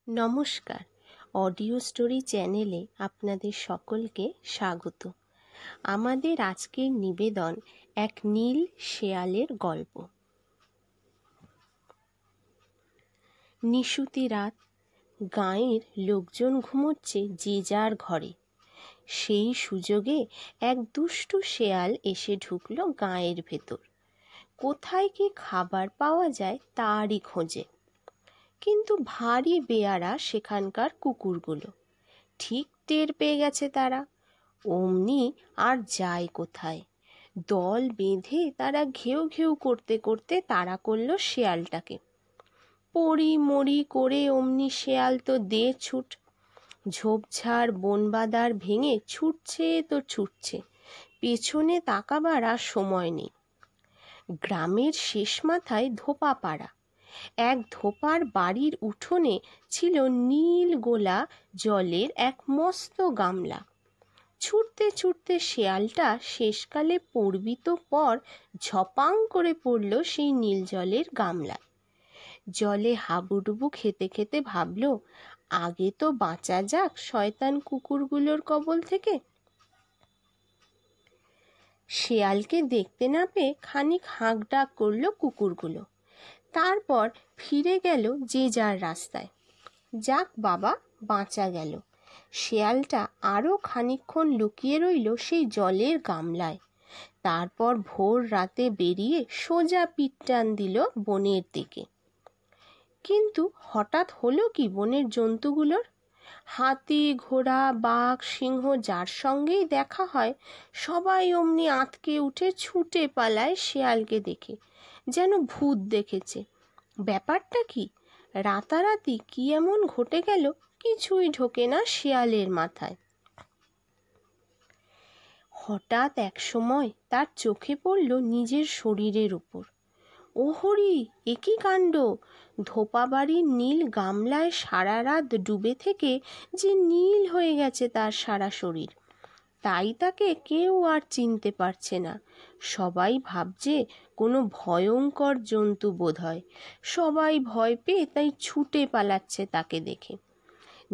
নমস্কার, audio story চ্যানেলে আপনাদের সকলকে স্বাগত। আমাদের আজকের নিবেদন এক নীল শেয়ালের গল্প। নিশুতি রাত, গাঁয়ের লোকজন ঘুমোচ্ছে যে যার ঘরে। সেই সুযোগে এক দুষ্টু শেয়াল এসে ঢুকলো গাঁয়ের ভেতর। কোথায় কি খাবার পাওয়া যায় তারই খোঁজে। কিন্তু ভারী বেয়ারা সেখানকার কুকুরগুলো। ঠিক টের পেয়ে গেছে তারা। অমনি আর যায় কোথায়, দল বেঁধে তারা ঘেউ ঘেউ করতে করতে তাড়া করলো শেয়ালটাকে। পড়ি মরি করে অমনি শেয়াল তো দে ছুট। ঝোপঝাড় বনবাদার ভেঙে ছুটছে তো ছুটছে, পেছনে তাকাবার আর সময় নেই। গ্রামের শেষ মাথায় ধোপা পাড়া। এক ধোপার বাড়ির উঠোনে ছিল নীল গোলা জলের এক মস্ত গামলা। ছুটতে ছুটতে শেয়ালটা শেষকালে পড়বিত পর ঝপাং করে পড়ল সেই নীল জলের গামলায়। জলে হাবুডুবু খেতে খেতে ভাবল, আগে তো বাঁচা যাক শয়তান কুকুরগুলোর কবল থেকে। শেয়ালকে দেখতে না পেয়ে খানিক হাঁক ডাক করল কুকুরগুলো। তারপর ফিরে গেল যে যার রাস্তায়। যাক বাবা, বাঁচা গেল। শেয়ালটা আরও খানিকক্ষণ লুকিয়ে রইল সেই জলের গামলায়। তারপর ভোর রাতে বেরিয়ে সোজা পিঠ টান দিল বনের দিকে। কিন্তু হঠাৎ হলো কি বনের জন্তুগুলোর? হাতি, ঘোড়া, বাঘ, সিংহ যার সঙ্গেই দেখা হয় সবাই অমনি আঁতকে উঠে ছুটে পালায় শেয়ালকে দেখে, যেন ভূত দেখেছে। ব্যাপারটা কি? রাতারাতি কি এমন ঘটে গেল কিছুই ঢোকে না শেয়ালের মাথায়। হঠাৎ এক সময় তার চোখে পড়ল নিজের শরীরের উপর। ওহরি, এ কি কাণ্ড! ধোপাবাড়ির নীল গামলায় সারা রাত ডুবে থেকে যে নীল হয়ে গেছে তার সারা শরীর। তাই তাকে কেউ আর চিনতে পারছে না। সবাই ভাবছে কোনো ভয়ঙ্কর জন্তু বোধহয়। সবাই ভয় পেয়ে তাই ছুটে পালাচ্ছে তাকে দেখে।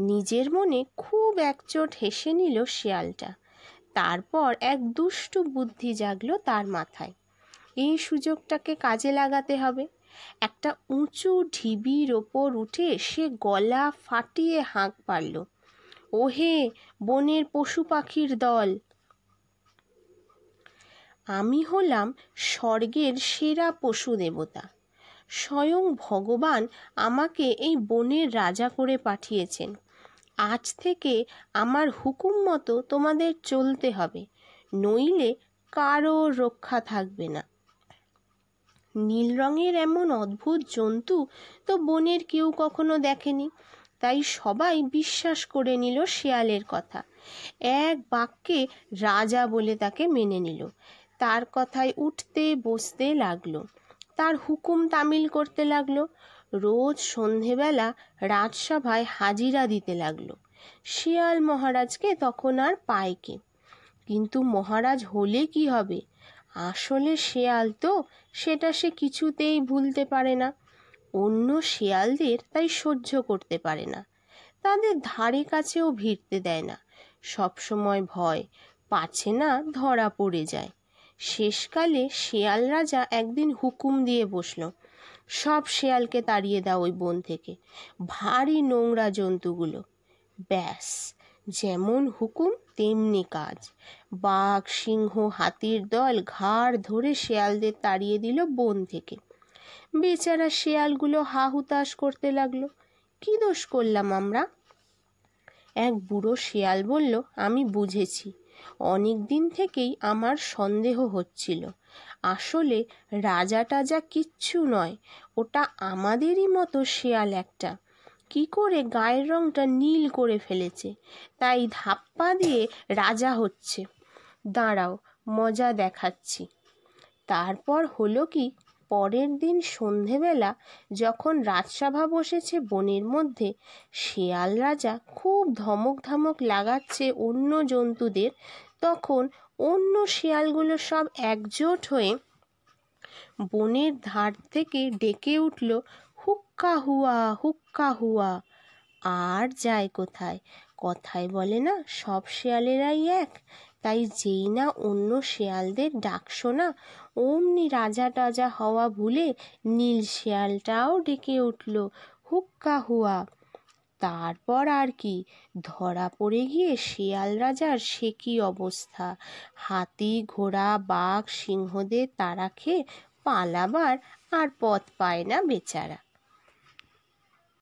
নিজের মনে খুব একচোট হেসে নিল শেয়ালটা। তারপর এক দুষ্টু বুদ্ধি জাগলো তার মাথায়। এই সুযোগটাকে কাজে লাগাতে হবে। একটা উঁচু ঢিবির ওপর উঠে সে গলা ফাটিয়ে হাঁক পারল, ওহে বনের পশু পাখির দল, আমি হলাম স্বর্গের সেরা পশু দেবতা। স্বয়ং ভগবান আমাকে এই বনের রাজা করে পাঠিয়েছেন। আজ থেকে আমার হুকুম মতো তোমাদের চলতে হবে, নইলে কারো রক্ষা থাকবে না। নীল রঙের এমন অদ্ভুত জন্তু তো বনের কেউ কখনো দেখেনি। তাই সবাই বিশ্বাস করে নিল শেয়ালের কথা। এক বাক্যে রাজা বলে তাকে মেনে নিল। তার কথায় উঠতে বসতে লাগলো, তার হুকুম তামিল করতে লাগলো। রোজ সন্ধেবেলা রাজসভায় হাজিরা দিতে লাগলো। শিয়াল মহারাজকে তখন আর পায় কে। কিন্তু মহারাজ হলে কি হবে? আসলে শেয়াল তো, সেটা সে কিছুতেই ভুলতে পারে না। অন্য শেয়ালদের তাই সহ্য করতে পারে না, তাদের ধারে কাছেও ভিড়তে দেয় না। সবসময় ভয়, পাছে না ধরা পড়ে যায়। শেষকালে শেয়াল রাজা একদিন হুকুম দিয়ে বসল, সব শেয়ালকে তাড়িয়ে দাও ওই বন থেকে, ভারী নোংরা জন্তুগুলো। ব্যাস, যেমন হুকুম তেমনি কাজ। বাঘ, সিংহ, হাতির দল ঘাড় ধরে শেয়ালদের তাড়িয়ে দিল বন থেকে। বেচারা শেয়ালগুলো হা হুতাশ করতে লাগলো, কি দোষ করলাম আমরা? এক বুড়ো শেয়াল বলল, আমি বুঝেছি। অনেক দিন থেকেই আমার সন্দেহ হচ্ছিল। আসলে রাজা টাজা কিচ্ছু নয়, ওটা আমাদেরই মতো শেয়াল একটা। কি করে গায়ের রংটা নীল করে ফেলেছে, তাই ধাপ্পা দিয়ে রাজা হচ্ছে। দাঁড়াও, মজা দেখাচ্ছি। তারপর হলো কি, পরের দিন সন্ধেবেলা যখন রাজসভা বসেছে বনের মধ্যে, শেয়াল রাজা খুব ধমক ধমক লাগাচ্ছে অন্য জন্তুদের, তখন অন্য শেয়ালগুলো সব একজোট হয়ে বনের ধার থেকে ডেকে উঠল, হুক্কা হুয়া হুক্কা হুয়া। আর যায় কোথায়? কথায় বলে না, সব শেয়ালেরাই এক। তাই যেই না অন্য শেয়ালদের ডাক শোনা, অমনি রাজা টাজা হওয়া ভুলে নীল শেয়ালটাও ডেকে উঠল, হুক্কা হুয়া। তারপর আর কি, ধরা পড়ে গিয়ে শেয়াল রাজার সে কি অবস্থা! হাতি ঘোড়া বাঘ সিংহদের তাড়া খেয়ে পালাবার আর পথ পায় না বেচারা।